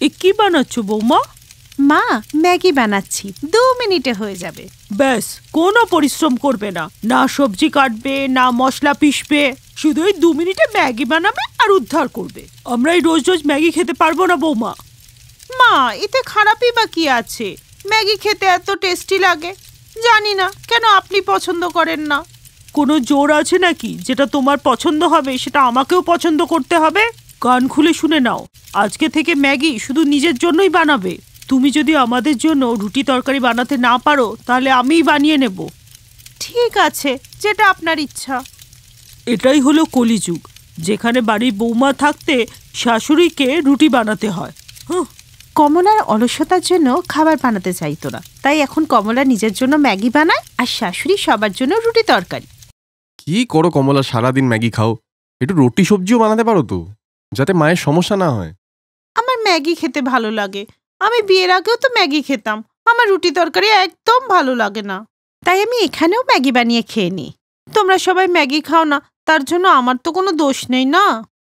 কি বানাচ্ছ বৌমা? মা, ম্যাগি বানাচ্ছি, 2 মিনিটে হয়ে যাবে। ব্যাস, কোনো পরিশ্রম করবে না, না সবজি কাটবে না মশলা পিষবে, শুধু 2 মিনিটে ম্যাগি বানাবে আর উদ্ধার করবে। আমরা এই রোজ রোজ ম্যাগি খেতে পারবো না বৌমা। মা, এতে খারাপই বা কি আছে? ম্যাগি খেতে এত টেস্টি লাগে। জানি না কেন আপনি পছন্দ করেন না। কোনো জোর আছে নাকি যেটা তোমার পছন্দ হবে সেটা আমাকেও পছন্দ করতে হবে? কান খুলে শুনে নাও, আজকে থেকে ম্যাগি শুধু নিজের জন্যই বানাবে। তুমি যদি আমাদের জন্য রুটি তরকারি বানাতে না পারো তাহলে আমিই বানিয়ে নেব। ঠিক আছে, যেটা আপনার ইচ্ছা। এটাই হলো কলিযুগ, যেখানে বাড়ির বৌমা থাকতে শাশুড়িকে রুটি বানাতে হয়। কমলার অলসতার জন্য খাবার বানাতে চাইতো না, তাই এখন কমলা নিজের জন্য ম্যাগি বানায় আর শাশুড়ি সবার জন্য রুটি তরকারি। কি করো কমলা, সারাদিন ম্যাগি খাও? একটু রুটি সবজিও বানাতে পারো তো, যাতে মায়ের সমস্যা না হয়। আমার ম্যাগি খেতে ভালো লাগে। আমি বিয়ের আগেও তো ম্যাগি খেতাম। আমার রুটি তরকারি একদম ভালো লাগে না, তাই আমি এখানেও ম্যাগি বানিয়ে খেয়ে নিই। তোমরা সবাই ম্যাগি খাও না, তার জন্য আমার তো কোনো দোষ নেই না।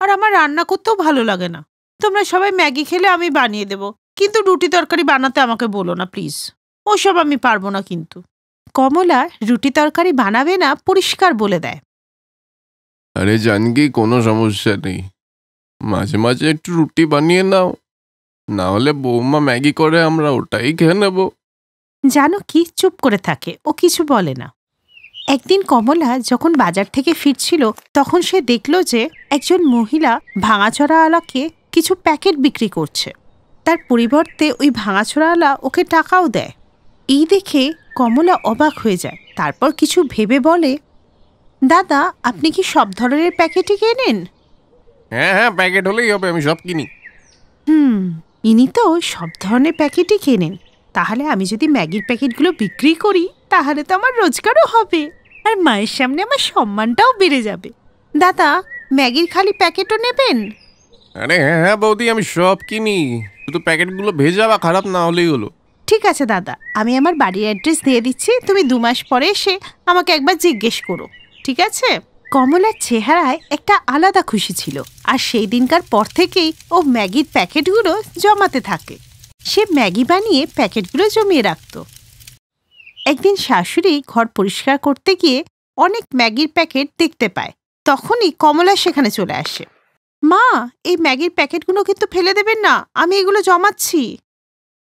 আর আমার রান্না করতেও ভালো লাগে না। তোমরা সবাই ম্যাগি খেলে আমি বানিয়ে দেব, কিন্তু রুটি তরকারি বানাতে আমাকে বলো না প্লিজ। ওসব আমি পারবো না। কিন্তু কমলা রুটি তরকারি বানাবে না পরিষ্কার বলে দেয়। আরে জানকি, কোনো সমস্যা নেই, মাঝে মাঝে একটু রুটি বানিয়ে নাও, না হলে বৌমা ম্যাগি করে আমরা ওটাই খেয়ে নেব। জানো কি, চুপ করে থাকে, ও কিছু বলে না। একদিন কমলা যখন বাজার থেকে ফিরছিল তখন সে দেখল যে একজন মহিলা ভাঙাচোরাওয়ালাকে কিছু প্যাকেট বিক্রি করছে। তার পরিবর্তে ওই ভাঙাচোরাওয়ালা ওকে টাকাও দেয়। এই দেখে কমলা অবাক হয়ে যায়। তারপর কিছু ভেবে বলে, দাদা, আপনি কি সব ধরনের প্যাকেটই কেনেন? হ্যাঁ হ্যাঁ, প্যাকেট হলেই হবে, আমি সব কিনি। ইনি তো সব ধরনের প্যাকেটই কেনেন। তাহলে আমি যদি ম্যাগির প্যাকেটগুলো বিক্রি করি তাহলে তো আমার রোজগারও হবে, আর মায়ের সামনে আমার সম্মানটাও বেড়ে যাবে। দাদা, ম্যাগির খালি প্যাকেটও নেবেন? আরে হ্যাঁ হ্যাঁ বৌদি, আমি সব কিনি, শুধু প্যাকেটগুলো ভেজা বা খারাপ না হলেই হলো। ঠিক আছে দাদা, আমি আমার বাড়ির অ্যাড্রেস দিয়ে দিচ্ছি, তুমি 2 মাস পরে এসে আমাকে একবার জিজ্ঞেস করো, ঠিক আছে? কমলার চেহারায় একটা আলাদা খুশি ছিল, আর সেই দিনকার পর থেকেই ও ম্যাগির প্যাকেটগুলো জমাতে থাকে। সে ম্যাগি বানিয়ে প্যাকেটগুলো জমিয়ে রাখত। একদিন শাশুড়ি ঘর পরিষ্কার করতে গিয়ে অনেক ম্যাগির প্যাকেট দেখতে পায়। তখনই কমলা সেখানে চলে আসে। মা, এই ম্যাগির প্যাকেটগুলো কিন্তু ফেলে দেবেন না, আমি এগুলো জমাচ্ছি।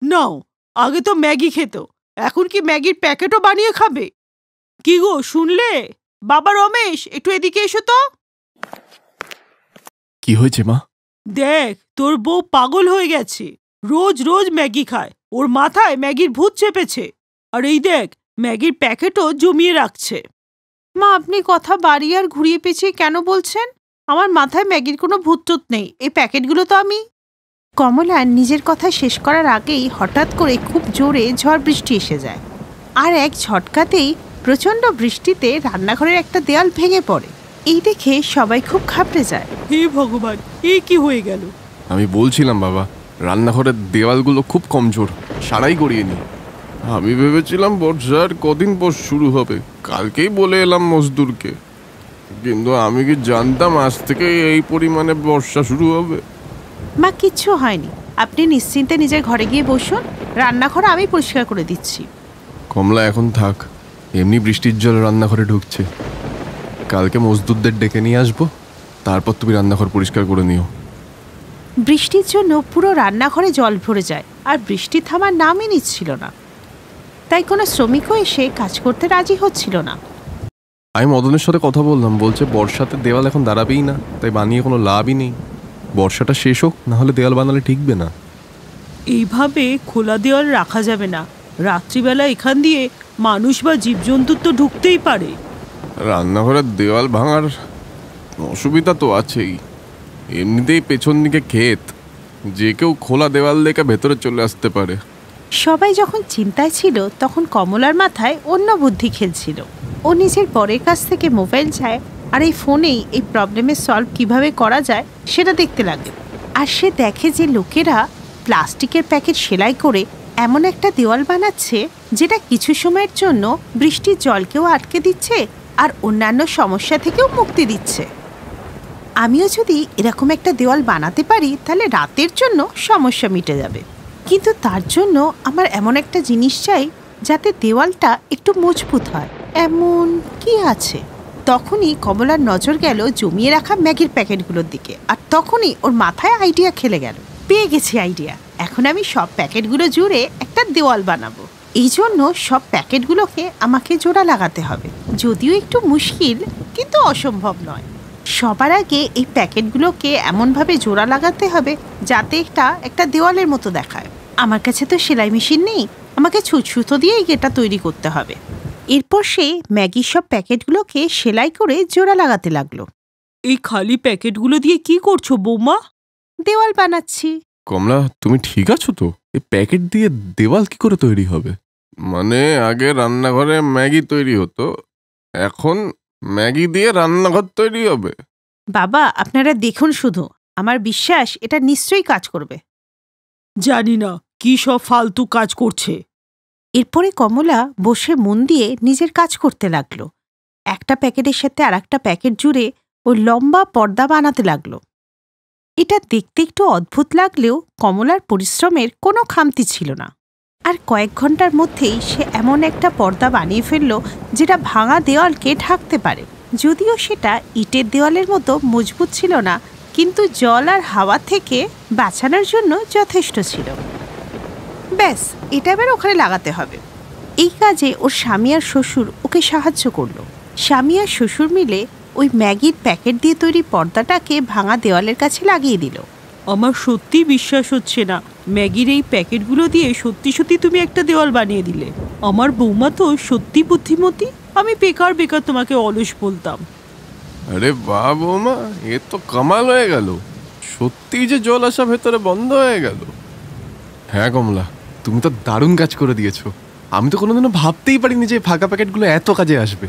নাও, আগে তো ম্যাগি খেত, এখন কি ম্যাগির প্যাকেটও বানিয়ে খাবে? কি গো, শুনলে? বাবা রমেশ, একটু এদিকে এসো তো। কি হয়েছে মা? দেখ, তোর বউ পাগল হয়ে গেছে, রোজ রোজ ম্যাগি খায়, ওর মাথায় ম্যাগির ভূত চেপেছে। আর এই দেখ, ম্যাগির প্যাকেটও জমিয়ে রাখছে। মা, আপনি কথা বাড়িয়ে আর ঘুরিয়ে পেঁচিয়ে কেন বলছেন? আমার মাথায় ম্যাগির কোনো ভূত নেই, এই প্যাকেটগুলো তো আমি। কমলা নিজের কথা শেষ করার আগেই হঠাৎ করে খুব জোরে ঝড় বৃষ্টি এসে যায়, আর এক ঝটকাতেই প্রচণ্ড বৃষ্টিতে রান্নাঘরের একটা দেয়াল ভেঙে পড়ে। এই দেখে সবাই খুব ঘাবড়ে যায়। হে ভগবান, এই কি হয়ে গেল? আমি বলছিলাম বাবা, রান্নাঘরের দেওয়ালগুলো খুব কমজোর, সারাই গড়িয়ে নি। আমি ভেবেছিলাম বর্ষার কদিন পর শুরু হবে, কালকেই বলে এলাম মজদুরকে, কিন্তু আমি কি জানতাম আজ থেকে এই পরিমাণে বর্ষা শুরু হবে। মা, কিচ্ছু হয়নি, আপনি নিশ্চিন্তে নিজের ঘরে গিয়ে বসুন, রান্নাঘর আমি পরিষ্কার করে দিচ্ছি। কমলা এখন থাক, এমনি বৃষ্টির জল রান্নাঘরে ঢুকছে, কালকে মজদুরদের ডেকে নিয়ে আসবো, তারপর তুমি রান্নাঘর পরিষ্কার করে নিও। বৃষ্টির জন্য পুরো রান্নাঘরে জল ভরে যায়, আর বৃষ্টি থামার নামই নিচ্ছিল না, তাই কোনো শ্রমিকও এসে কাজ করতে রাজি হচ্ছিল না। আমি মদনের সাথে কথা বললাম, বলছে বর্ষাতে দেওয়াল এখন দাঁড়াবেই না, তাই বানিয়ে কোনো লাভই নেই, বর্ষাটা শেষ হোক, না হলে দেওয়াল বানালে ঠিকবে না। এইভাবে খোলা দেওয়াল রাখা যাবে না, রাত্রিবেলা এখান দিয়ে মানুষ বা জীবজন্তুর তো ঢুকতেই পারে। রান্নাঘরের দেওয়াল ভাঙার অসুবিধা তো আছেই, এমনিতেই পেছন দিকে ক্ষেত, যে কেউ খোলা দেওয়াল দেখে ভেতরে চলে আসতে পারে। সবাই যখন চিন্তায় ছিল তখন কমলার মাথায় অন্য বুদ্ধি খেলছিল। ও নিজের বরের কাছ থেকে মোবাইল চায়, আর এই ফোনেই এই প্রবলেমের সলভ কিভাবে করা যায় সেটা দেখতে লাগে। আর সে দেখে যে লোকেরা প্লাস্টিকের প্যাকেট সেলাই করে এমন একটা দেওয়াল বানাচ্ছে যেটা কিছু সময়ের জন্য বৃষ্টির জলকেও আটকে দিচ্ছে আর অন্যান্য সমস্যা থেকেও মুক্তি দিচ্ছে। আমিও যদি এরকম একটা দেওয়াল বানাতে পারি তাহলে রাতের জন্য সমস্যা মিটে যাবে। কিন্তু তার জন্য আমার এমন একটা জিনিস চাই যাতে দেওয়ালটা একটু মজবুত হয়। এমন কি আছে? তখনই কমলার নজর গেল জমিয়ে রাখা ম্যাগির প্যাকেটগুলোর দিকে, আর তখনই ওর মাথায় আইডিয়া খেলে গেল। পেয়ে গেছি আইডিয়া। এখন আমি সব প্যাকেটগুলো জুড়ে একটা দেওয়াল বানাবো। এই জন্য সব প্যাকেটগুলোকে আমাকে জোড়া লাগাতে হবে, যদিও একটু মুশকিল কিন্তু অসম্ভব নয়। সবার আগে এই প্যাকেটগুলোকে এমনভাবে জোড়া লাগাতে হবে যাতে একটা দেওয়ালের মতো দেখায়। আমার কাছে তো সেলাই মেশিন নেই, আমাকে সুতো দিয়েই এটা তৈরি করতে হবে। এরপর সে ম্যাগির সব প্যাকেটগুলোকে সেলাই করে জোড়া লাগাতে লাগলো। এই খালি প্যাকেটগুলো দিয়ে কি করছো বৌমা? দেওয়াল বানাচ্ছি। কমলা, তুমি ঠিক আছো তো? এই প্যাকেট দিয়ে দেওয়াল কি করে তৈরি হবে? মানে আগে রান্নাঘরে ম্যাগি তৈরি হতো, এখন ম্যাগি দিয়ে রান্নাঘর তৈরি হবে? বাবা, আপনারা দেখুন শুধু, আমার বিশ্বাস এটা নিশ্চয়ই কাজ করবে। জানি না কি সব ফালতু কাজ করছে। এরপরে কমলা বসে মন দিয়ে নিজের কাজ করতে লাগলো। একটা প্যাকেটের সাথে আর একটা প্যাকেট জুড়ে ও লম্বা পর্দা বানাতে লাগলো। এটা দেখতে একটু অদ্ভুত লাগলেও কমলার পরিশ্রমের কোনো খামতি ছিল না। আর কয়েক ঘন্টার মধ্যেই সে এমন একটা পর্দা বানিয়ে ফেলল যেটা ভাঙা দেওয়ালকে ঢাকতে পারে। যদিও সেটা ইটের দেওয়ালের মতো মজবুত ছিল না, কিন্তু জল আর হাওয়া থেকে বাঁচানোর জন্য যথেষ্ট ছিল। ব্যাস, এটা এবার ওখানে লাগাতে হবে। এই কাজে ওর স্বামী আর শ্বশুর ওকে সাহায্য করলো। স্বামী আর শ্বশুর মিলে ওই ম্যাগির প্যাকেট দিয়ে তৈরি পর্দাটাকে ভাঙা দেওয়ালের কাছে লাগিয়ে দিল। আমার সত্যি বিশ্বাস হচ্ছে না, ম্যাগির এই প্যাকেটগুলো দিয়ে সত্যি সত্যি তুমি একটা দেওয়াল বানিয়ে দিলে। আমার বৌমা তো সত্যি বুদ্ধিমতী। আমি বেকার বেকার তোমাকে অলস বলতাম। আরে বাহ বৌমা, এ তো কামাল হয়ে গেল। সত্যি যে জল আসা ভেতরে বন্ধ হয়ে গেল। হ্যাঁ কমলা, তুমি তো দারুণ কাজ করে দিয়েছো। আমি তো কোনোদিনও ভাবতেই পারিনি যে ফাঁকা প্যাকেটগুলো এত কাজে আসবে।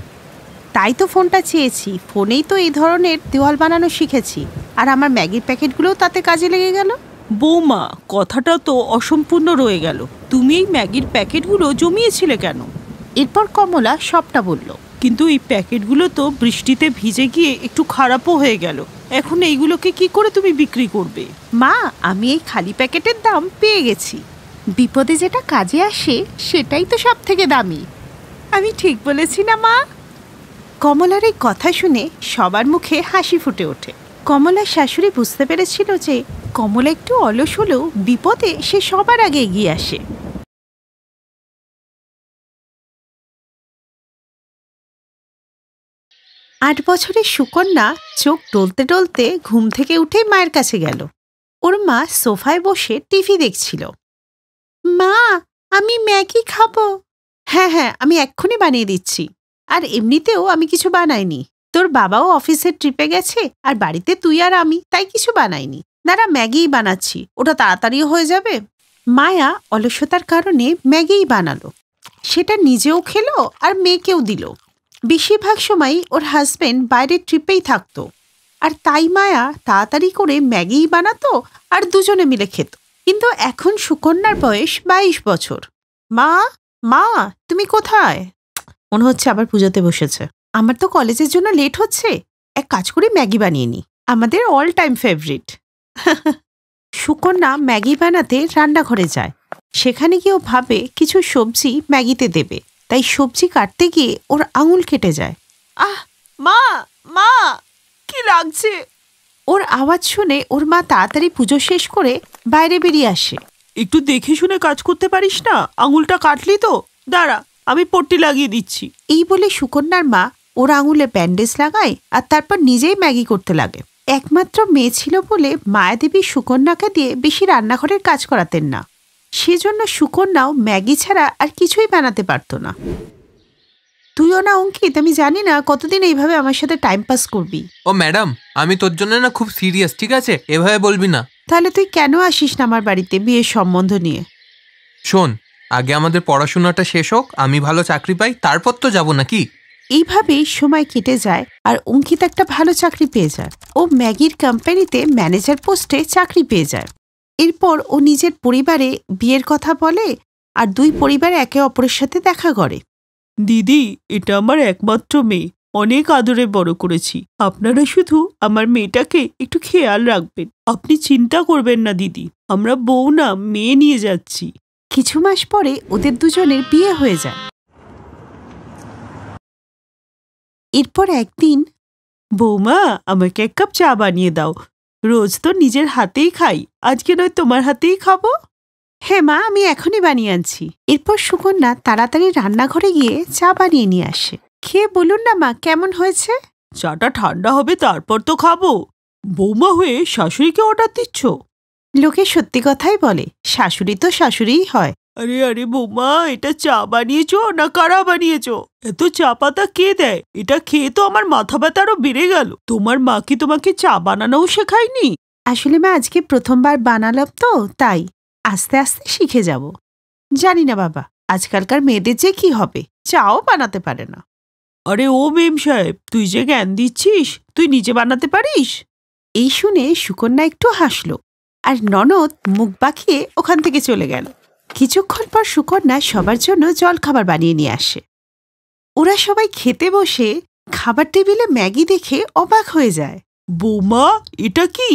তাই তো ফোনটা চেয়েছি, ফোনেই তো এই ধরনের দেওয়াল বানানো শিখেছি, আর আমার ম্যাগির প্যাকেটগুলোও তাতে কাজে লেগে গেল। বৌমা, কথাটা তো অসম্পূর্ণ রয়ে গেল। তুমি এই ম্যাগির প্যাকেটগুলো জমিয়েছিলে কেন? এরপর কমলা সবটা বলল। কিন্তু এই প্যাকেটগুলো তো বৃষ্টিতে ভিজে গিয়ে একটু খারাপও হয়ে গেল। এখন এইগুলোকে কি করে তুমি বিক্রি করবে? মা, আমি এই খালি প্যাকেটের দাম পেয়ে গেছি। বিপদে যেটা কাজে আসে সেটাই তো সব থেকে দামি। আমি ঠিক বলেছি না মা? কমলার এই কথা শুনে সবার মুখে হাসি ফুটে ওঠে। কমলার শাশুড়ি বুঝতে পেরেছিল যে কমলা একটু অলস হলেও বিপদে সে সবার আগে এগিয়ে আসে। ৮ বছরের সুকন্যা চোখ টলতে টলতে ঘুম থেকে উঠে মায়ের কাছে গেল। ওর মা সোফায় বসে টিভি দেখছিল। মা, আমি ম্যাগি খাবো। হ্যাঁ হ্যাঁ, আমি এক্ষুনি বানিয়ে দিচ্ছি। আর এমনিতেও আমি কিছু বানাইনি, তোর বাবাও অফিসের ট্রিপে গেছে আর বাড়িতে তুই আর আমি, তাই কিছু বানাইনি। দাঁড়া, ম্যাগিই বানাচ্ছি, ওটা তাড়াতাড়িও হয়ে যাবে। মায়া অলসতার কারণে ম্যাগিই বানালো। সেটা নিজেও খেলো আর মেয়েকেও দিল। বেশিরভাগ সময়ই ওর হাজবেন্ড বাইরের ট্রিপেই থাকতো, আর তাই মায়া তাড়াতাড়ি করে ম্যাগিই বানাতো আর দুজনে মিলে খেত। কিন্তু এখন সুকন্যার বয়স 22 বছর। মা, মা, তুমি কোথায়? মনে হচ্ছে আবার পুজোতে বসেছে। আমার তো কলেজের জন্য লেট হচ্ছে, এক কাজ করে ম্যাগি বানিয়ে নি, আমাদের all time favourite. Sukanya Maggi বানাতে রান্নাঘরে যায়। সেখানে গিয়েও ভাবে কিছু সবজি ম্যাগিতে দেবে, তাই সবজি কাটতে গিয়ে ওর আঙুল কেটে যায়। আহ মা, মা, কি লাগছে? ওর আওয়াজ শুনে ওর মা তাড়াতাড়ি পুজো শেষ করে বাইরে বেরিয়ে আসে। একটু দেখে শুনে কাজ করতে পারিস না? আঙুলটা কাটলি তো, দাঁড়া আমি পট্টি লাগিয়ে দিচ্ছি। এই বলে সুকন্যার মা ওর আঙুলে ব্যান্ডেজ লাগায় আর তারপর নিজেই ম্যাগি করতে লাগে। একমাত্র মেয়ে ছিল বলে মায়াদেবী সুকন্যাকে দিয়ে বেশি রান্নাঘরের কাজ করাতেন না। সেজন্য সুকন্যাও ম্যাগি ছাড়া আর কিছুই বানাতে পারত না। তুইও না অঙ্কিত, আমি জানি না কতদিন এইভাবে আমার সাথে টাইম পাস করবি। ও ম্যাডাম, আমি তোর জন্য না খুব সিরিয়াস, ঠিক আছে? এভাবে বলবি না। তাহলে তুই কেন আসিস না আমার বাড়িতে বিয়ের সম্বন্ধ নিয়ে? শোন, আগে আমাদের পড়াশোনাটা শেষ হোক, আমি ভালো চাকরি পাই, তারপর তো যাবো নাকি। এইভাবেই সময় কেটে যায় আর অঙ্কিত একটা ভালো চাকরি পেয়ে যায়। ও ম্যাগির কোম্পানিতে ম্যানেজার পোস্টে চাকরি পেয়ে যায়। এরপর ও নিজের পরিবারে বিয়ের কথা বলে আর দুই পরিবার একে অপরের সাথে দেখা করে। দিদি, এটা আমার একমাত্র মেয়ে, অনেক আদরে বড় করেছি। আপনারা শুধু আমার মেয়েটাকে একটু খেয়াল রাখবেন। আপনি চিন্তা করবেন না দিদি, আমরা বউ না মেয়ে নিয়ে যাচ্ছি। কিছু মাস পরে ওদের দুজনের বিয়ে হয়ে যায়। এরপর একদিন, বৌমা, আমাকে এক কাপ চা বানিয়ে দাও। রোজ তো নিজের হাতেই খাই, আজকে নয় তোমার হাতেই খাবো। হ্যাঁ মা, আমি এখনই বানিয়ে আনছি। এরপর সুকন্যা তাড়াতাড়ি রান্নাঘরে গিয়ে চা বানিয়ে নিয়ে আসে। খেয়ে বলুন না মা, কেমন হয়েছে? চাটা ঠান্ডা হবে তারপর তো খাবো। বৌমা হয়ে শাশুড়িকে অর্ডার দিচ্ছ? লোকে সত্যি কথাই বলে, শাশুড়ি তো শাশুড়িই হয়। আরে আরে বৌমা, এটা চা বানিয়েছো না কারা বানিয়েছো? এত চা পাতা কে দেয়? এটা খেয়ে তো আমার মাথা ব্যথা আরো বেড়ে গেল। তোমার মা কি তোমাকে চা বানানোও শেখায়নি? আসলে মা আজকে প্রথমবার বানালাম তো, তাই আস্তে আস্তে শিখে যাব। জানি না বাবা, আজকালকার মেয়েদের যে কি হবে, চাও বানাতে পারে না। আরে ও মেম সাহেব, তুই যে জ্ঞান দিচ্ছিস, তুই নিজে বানাতে পারিস? এই শুনে সুকন্যা একটু হাসল, আর ননদ মুখ বাঁকিয়ে ওখান থেকে চলে গেল। কিছুক্ষণ পর সুকন্যা সবার জন্য জলখাবার বানিয়ে নিয়ে আসে। ওরা সবাই খেতে বসে খাবার টেবিলে ম্যাগি দেখে অবাক হয়ে যায়। বৌমা, এটা কি?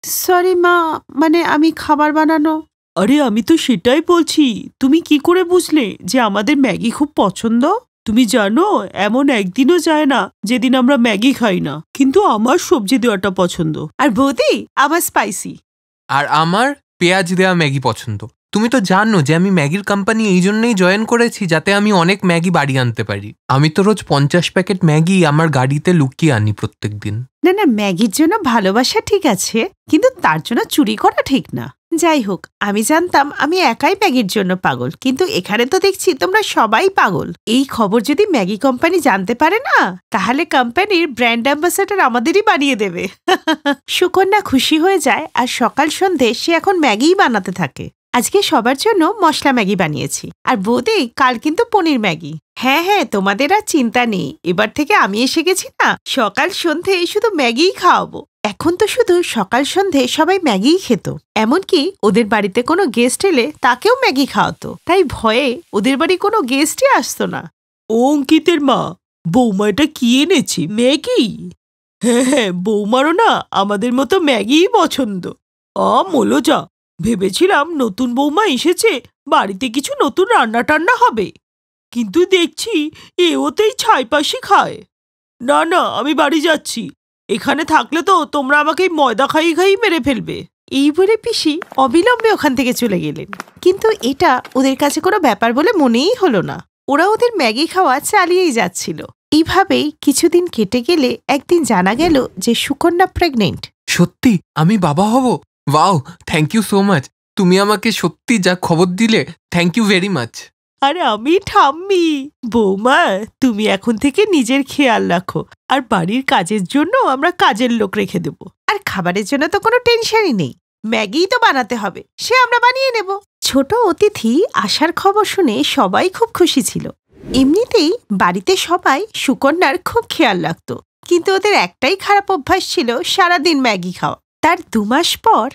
সরি মা, মানে আমি খাবার বানানো। আরে আমি তো সেটাই বলছি, তুমি কি করে বুঝলে যে আমাদের ম্যাগি খুব পছন্দ? তুমি জানো, এমন একদিনও যায় না যেদিন আমরা ম্যাগি খাই না। কিন্তু আমার সবজি দেওয়াটা পছন্দ। আর বৌদি, আমার স্পাইসি। আর আমার পেঁয়াজ দেওয়া ম্যাগি পছন্দ। তুমি তো জানো যে আমি ম্যাগির কোম্পানি এই জন্যই জয়েন করেছি যাতে আমি অনেক ম্যাগি বাড়ি আনতে পারি। আমি তো রোজ 50 প্যাকেট ম্যাগি আমার গাড়িতে লুকিয়ে আনি প্রত্যেক দিন। না না, ম্যাগির জন্য ভালোবাসা ঠিক আছে, কিন্তু তার জন্য চুরি করা ঠিক না। যাই হোক, আমি জানতাম আমি একাই ম্যাগির জন্য পাগল, কিন্তু এখানে তো দেখছি তোমরা সবাই পাগল। এই খবর যদি ম্যাগি কোম্পানি জানতে পারে না, তাহলে কোম্পানির ব্র্যান্ড অ্যাম্বাসাডার আমাদেরই বানিয়ে দেবে। সুকন্যা খুশি হয়ে যায়, আর সকাল সন্ধে সে এখন ম্যাগিই বানাতে থাকে। আজকে সবার জন্য মশলা ম্যাগি বানিয়েছি। আর বৌদি, কাল কিন্তু পনির ম্যাগি। হ্যাঁ হ্যাঁ, তোমাদের আর চিন্তা নেই, এবার থেকে আমি এসে গেছি না, সকাল সন্ধে শুধু ম্যাগিই খাওয়াবো। এখন তো শুধু সকাল সন্ধে সবাই ম্যাগিই খেত, এমনকি ওদের বাড়িতে কোনো গেস্ট এলে তাকেও ম্যাগি খাওয়াতো। তাই ভয়ে ওদের বাড়ি কোনো গেস্টই আসতো না। ও অঙ্কিতের মা, বৌমা এটা কি এনেছি? ম্যাগি? হ্যাঁ হ্যাঁ, বৌমারও না আমাদের মতো ম্যাগিই পছন্দ। মোলো যা, ভেবেছিলাম নতুন বৌমা এসেছে, বাড়িতে কিছু নতুন রান্না টান্না হবে, কিন্তু দেখছি এ ওতেই ছাইপাশি খায়। না না, আমি বাড়ি যাচ্ছি। এখানে থাকলে তো তোমরা আমাকে ময়দা খাইয়ে খাইয়ে মেরে ফেলবে। এই বলে পিসি অবিলম্বে ওখান থেকে চলে গেলেন। কিন্তু এটা ওদের কাছে কোনো ব্যাপার বলে মনেই হলো না। ওরা ওদের ম্যাগি খাওয়া চালিয়েই যাচ্ছিল। এইভাবেই কিছুদিন কেটে গেলে একদিন জানা গেল যে সুকন্যা প্রেগনেন্ট। সত্যি আমি বাবা হব? Wow, thank you so much. তুমি আমাকে সত্যি যা খবর দিলে, থ্যাংক ইউ ভেরি মাচ। আরে আমি ঠাম্মি। বৌমা, তুমি এখন থেকে নিজের খেয়াল রাখো, আর বাড়ির কাজের জন্য আমরা কাজের লোক রেখে দেব। আর খাবারের জন্য তো কোনো টেনশনই নেই, ম্যাগিই তো বানাতে হবে, সে আমরা বানিয়ে নেব। ছোট অতিথি আসার খবর শুনে সবাই খুব খুশি ছিল। এমনিতেই বাড়িতে সবাই সুকন্যার খুব খেয়াল রাখতো, কিন্তু ওদের একটাই খারাপ অভ্যাস ছিল, সারাদিন ম্যাগি খাওয়া। তার 2 মাস পর,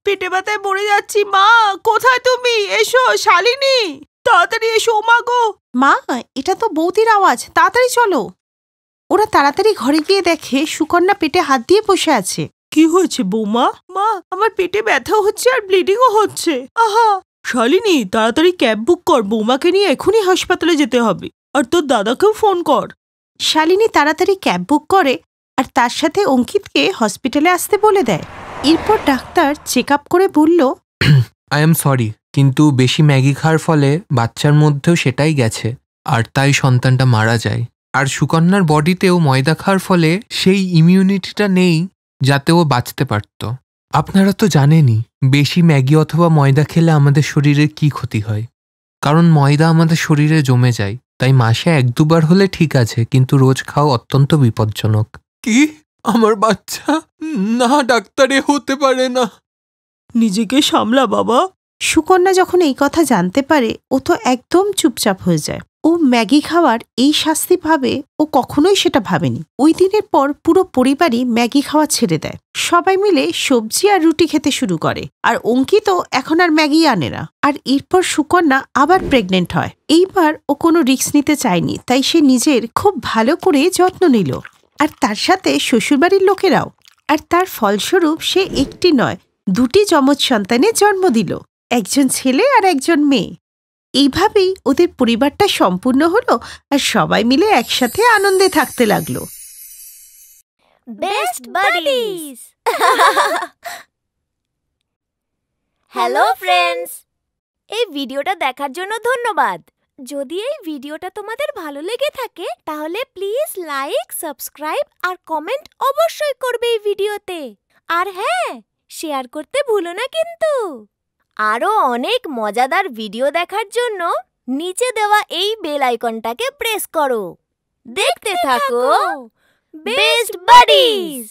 পেটে ব্যথায় মরে যাচ্ছি। মা, কোথায় তুমি? এসো শালিনী, তাড়াতাড়ি এসো। মা গো! মা, এটা তো বৌদির আওয়াজ, তাড়াতাড়ি চলো। ওরা তাড়াতাড়ি ঘরে গিয়ে দেখে সুকন্যা পেটে হাত দিয়ে বসে আছে। কি হয়েছে বৌমা? মা, আমার পেটে ব্যথা হচ্ছে আর ব্লিডিংও হচ্ছে। আহা! শালিনী, তাড়াতাড়ি ক্যাব বুক কর, বৌমাকে নিয়ে এখনই হাসপাতালে যেতে হবে। আর তোর দাদাকেও ফোন কর। শালিনী তাড়াতাড়ি ক্যাব বুক করে, আর তার সাথে অঙ্কিতকে হসপিটালে আসতে বলে দেয়। এরপর ডাক্তার চেক আপ করে বলল, আই এম সরি, কিন্তু বেশি ম্যাগি খাওয়ার ফলে বাচ্চার মধ্যেও সেটাই গেছে, আর তাই সন্তানটা মারা যায়। আর সুকন্যার বডিতেও ময়দা খাওয়ার ফলে সেই ইমিউনিটিটা নেই যাতে ও বাঁচতে পারত। আপনারা তো জানেনই বেশি ম্যাগি অথবা ময়দা খেলে আমাদের শরীরের কি ক্ষতি হয়, কারণ ময়দা আমাদের শরীরে জমে যায়। তাই মাসে 1-2 বার হলে ঠিক আছে, কিন্তু রোজ খাওয়া অত্যন্ত বিপজ্জনক। কি? আমার বাচ্চা? না ডাক্তারে, হতে পারে না। নিজেকে সামলা বাবা। সুকন্যা যখন এই কথা জানতে পারে, ও তো একদম চুপচাপ হয়ে যায়। ও ম্যাগি খাওয়ার এই শাস্তি ভাবে ও কখনোই সেটা ভাবেনি। ওই দিনের পর পুরো পরিবারই ম্যাগি খাওয়া ছেড়ে দেয়। সবাই মিলে সবজি আর রুটি খেতে শুরু করে। আর অঙ্কিত এখন আর ম্যাগি আনে না। আর এরপর সুকন্যা আবার প্রেগনেন্ট হয়। এইবার ও কোনো রিস্ক নিতে চায়নি, তাই সে নিজের খুব ভালো করে যত্ন নিল, আর তার সাথে শ্বশুরবাড়ির লোকেরাও। আর তার ফলস্বরূপ সে একটি নয়, 2টি যমজ সন্তানের জন্ম দিল, একজন ছেলে আর একজন মেয়ে। এইভাবেই ওদের পরিবারটা সম্পূর্ণ হলো, আর সবাই মিলে একসাথে আনন্দে থাকতে লাগলো। Best buddies. হ্যালো ফ্রেন্ডস, এই ভিডিওটা দেখার জন্য ধন্যবাদ। যদি এই ভিডিওটা তোমাদের ভালো লেগে থাকে তাহলে প্লিজ লাইক, সাবস্ক্রাইব আর কমেন্ট অবশ্যই করবে এই ভিডিওতে। আর হ্যাঁ, শেয়ার করতে ভুলো না কিন্তু। আরো অনেক মজাদার ভিডিও দেখার জন্য নিচে দেওয়া এই বেল আইকনটাকে প্রেস করো। দেখতে থাকো বেস্ট বাডিজ।